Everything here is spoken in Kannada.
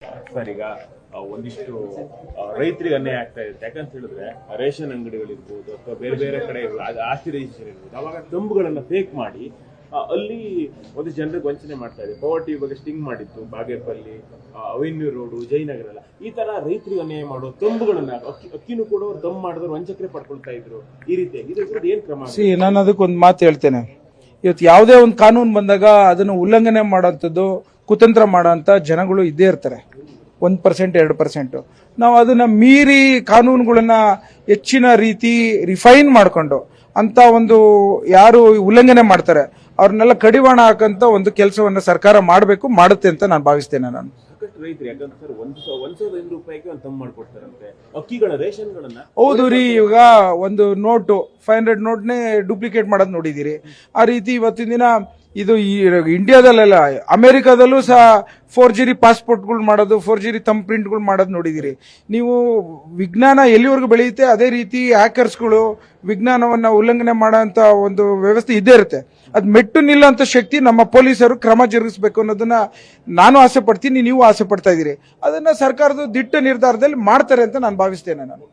ಸರ್ ಈಗ ಒಂದಿಷ್ಟು ರೈತರಿಗೆ ಅನ್ಯಾಯ ಆಗ್ತಾ ಇದೆ. ಯಾಕಂತ ಹೇಳಿದ್ರೆ ರೇಷನ್ ಅಂಗಡಿಗಳಿರ್ಬೋದು ಅಥವಾ ಬೇರೆ ಬೇರೆ ಕಡೆ ಆಸ್ತಿ ರಿಜಿಸ್ಟ್ರೇಷನ್ ಇರ್ಬೋದು, ಅವಾಗ ತಂಬುಗಳನ್ನ ಫೇಕ್ ಮಾಡಿ ಅಲ್ಲಿ ಒಂದು ಜನರಿಗೆ ವಂಚನೆ ಮಾಡ್ತಾ ಇದೆ. ಪವರ್ಟಿ ಬಗ್ಗೆ ಸ್ಟಿಂಗ್ ಮಾಡಿತ್ತು ಬಾಗೇಪಲ್ಲಿ, ಅವೆನ್ಯೂ ರೋಡು, ಜಯನಗರ ಎಲ್ಲ ಈ ತರ ರೈತರಿಗೆ ಅನ್ಯಾಯ ಮಾಡೋ ತಂಬುಗಳನ್ನ ಅಕ್ಕಿನೂ ಕೂಡ ಅವ್ರು ತಂಬು ಮಾಡಿದ್ರು ವಂಚಕರೇ ಪಡ್ಕೊಳ್ತಾ ಇದ್ರು. ಈ ರೀತಿಯಾಗಿ ಇದ್ರ ಏನ್ ಕ್ರಮ? ನಾನು ಅದಕ್ಕೊಂದು ಮಾತು ಹೇಳ್ತೇನೆ. ಇವತ್ತು ಯಾವುದೇ ಒಂದು ಕಾನೂನು ಬಂದಾಗ ಅದನ್ನು ಉಲ್ಲಂಘನೆ ಮಾಡೋಂಥದ್ದು, ಕುತಂತ್ರ ಮಾಡೋಂಥ ಜನಗಳು ಇದ್ದೇ ಇರ್ತಾರೆ. 1% 2%. ನಾವು ಅದನ್ನ ಮೀರಿ ಕಾನೂನುಗಳನ್ನ ಹೆಚ್ಚಿನ ರೀತಿ ರಿಫೈನ್ ಮಾಡ್ಕೊಂಡು ಅಂತ ಒಂದು ಯಾರು ಉಲ್ಲಂಘನೆ ಮಾಡ್ತಾರೆ ಅವ್ರನ್ನೆಲ್ಲ ಕಡಿವಾಣ ಹಾಕಂತ ಒಂದು ಕೆಲಸವನ್ನ ಸರ್ಕಾರ ಮಾಡಬೇಕು, ಮಾಡುತ್ತೆ ಅಂತ ನಾನು ಭಾವಿಸ್ತೇನೆ. ನಾನು ರೈತರು ಯಾಕಂದ್ರೆ ಸರ್ 1,500 ರೂಪಾಯಿಗೆ ಒಂದು ತಂಬು ಮಾಡ್ಕೊಡ್ತಾರಂತೆ ಅಕ್ಕಿಗಳ ರೇಷನ್ಗಳನ್ನ. ಹೌದು ರೀ, ಈಗ ಒಂದು ನೋಟು 500 ನೋಟ್ನೇ ಡೂಪ್ಲಿಕೇಟ್ ಮಾಡೋದು ನೋಡಿದಿರಿ. ಆ ರೀತಿ ಇವತ್ತಿನ ದಿನ ಇದು ಇಂಡಿಯಾದಲ್ಲೆಲ್ಲ ಅಮೆರಿಕಾದಲ್ಲೂ ಸಹ ಫೋರ್ಜರಿ ಪಾಸ್ಪೋರ್ಟ್ಗಳು ಮಾಡೋದು, ಫೋರ್ಜರಿ ಥಂಬ್ ಪ್ರಿಂಟ್ಗಳು ಮಾಡೋದು ನೋಡಿದಿರಿ ನೀವು. ವಿಜ್ಞಾನ ಎಲ್ಲಿವರೆಗೂ ಬೆಳೆಯುತ್ತೆ ಅದೇ ರೀತಿ ಹ್ಯಾಕರ್ಸ್ಗಳು ವಿಜ್ಞಾನವನ್ನ ಉಲ್ಲಂಘನೆ ಮಾಡೋಂಥ ಒಂದು ವ್ಯವಸ್ಥೆ ಇದ್ದೇ ಇರುತ್ತೆ. ಅದು ಮೆಟ್ಟು ನಿಲ್ಲಂತ ಶಕ್ತಿ ನಮ್ಮ ಪೊಲೀಸರು ಕ್ರಮ ಜರುಗಿಸಬೇಕು ಅನ್ನೋದನ್ನ ನಾನು ಆಸೆ ಪಡ್ತೀನಿ, ನೀವು ಆಸೆ ಪಡ್ತಾ ಇದ್ದೀರಿ. ಅದನ್ನ ಸರ್ಕಾರದ ದಿಟ್ಟ ನಿರ್ಧಾರದಲ್ಲಿ ಮಾಡ್ತಾರೆ ಅಂತ ನಾನು ಭಾವಿಸ್ತೇನೆ. ನಾನು